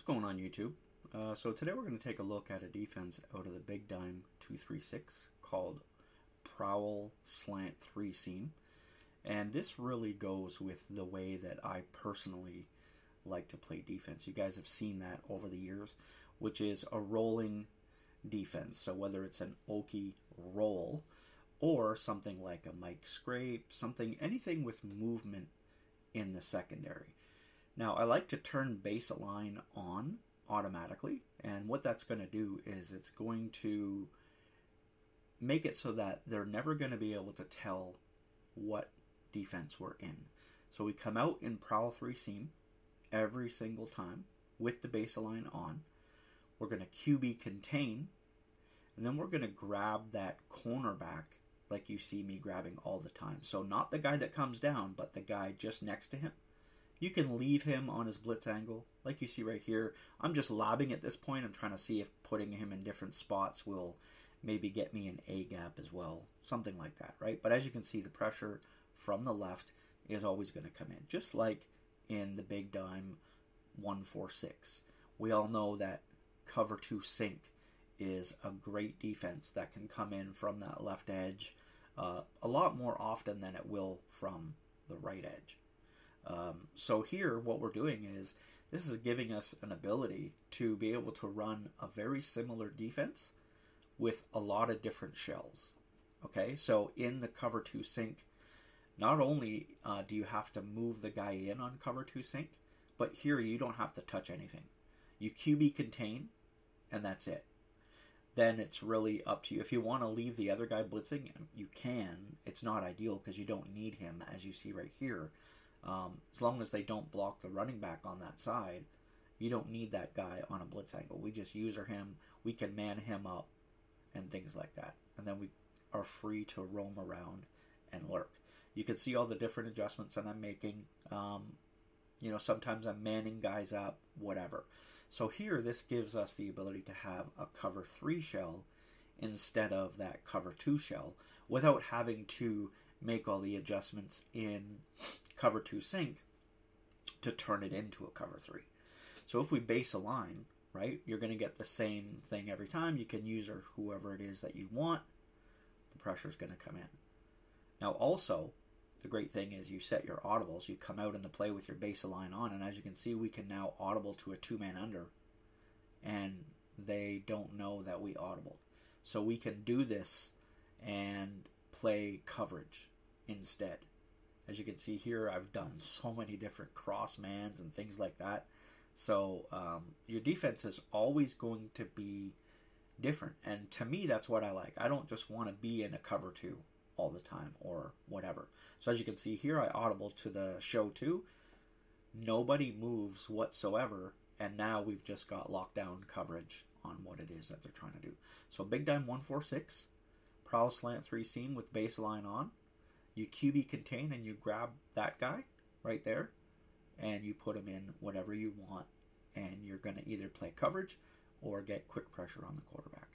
going on YouTube? So today we're going to take a look at a defense out of the Big Dime 236 called Prowl Slant 3 Seam. And this really goes with the way that I personally like to play defense. You guys have seen that over the years, which is a rolling defense. So whether it's an Okie roll or something like a Mike scrape, anything with movement in the secondary. Now, I like to turn baseline on automatically, and what that's going to do is it's going to make it so that they're never going to be able to tell what defense we're in. So we come out in Prowl 3 Seam every single time with the baseline on. We're going to QB contain, and then we're going to grab that cornerback like you see me grabbing all the time. So not the guy that comes down, but the guy just next to him. You can leave him on his blitz angle, like you see right here. I'm just lobbing at this point. I'm trying to see if putting him in different spots will maybe get me an A gap as well, something like that, right? But as you can see, the pressure from the left is always going to come in, just like in the Big Dime 146. We all know that cover 2 sink is a great defense that can come in from that left edge a lot more often than it will from the right edge. So here what we're doing is this is giving us an ability to be able to run a very similar defense with a lot of different shells. Okay, so in the cover 2 sink, not only do you have to move the guy in on cover 2 sink, but here you don't have to touch anything. You QB contain, and that's it. Then it's really up to you. If you want to leave the other guy blitzing, you can. It's not ideal because you don't need him, as you see right here. As long as they don't block the running back on that side, you don't need that guy on a blitz angle. We just user him. We can man him up and things like that. And then we are free to roam around and lurk. You can see all the different adjustments that I'm making. Sometimes I'm manning guys up, whatever. So here, this gives us the ability to have a cover 3 shell instead of that cover 2 shell without having to make all the adjustments in cover 2 sink to turn it into a cover 3. So if we base a line, right, you're going to get the same thing every time. You can use or whoever it is that you want. The pressure is going to come in. Now also, the great thing is you set your audibles. You come out in the play with your baseline on, and as you can see, we can now audible to a 2-man under, and they don't know that we audibled. So we can do this and play coverage instead. As you can see here, I've done so many different cross mans and things like that. So your defense is always going to be different. And to me, that's what I like. I don't just want to be in a cover 2 all the time or whatever. So as you can see here, I audible to the show 2. Nobody moves whatsoever. And now we've just got lockdown coverage on what it is that they're trying to do. So Big Dime 146, Prowl Slant 3 Seam with baseline on. You QB contain and you grab that guy right there and you put him in whatever you want, and you're going to either play coverage or get quick pressure on the quarterback.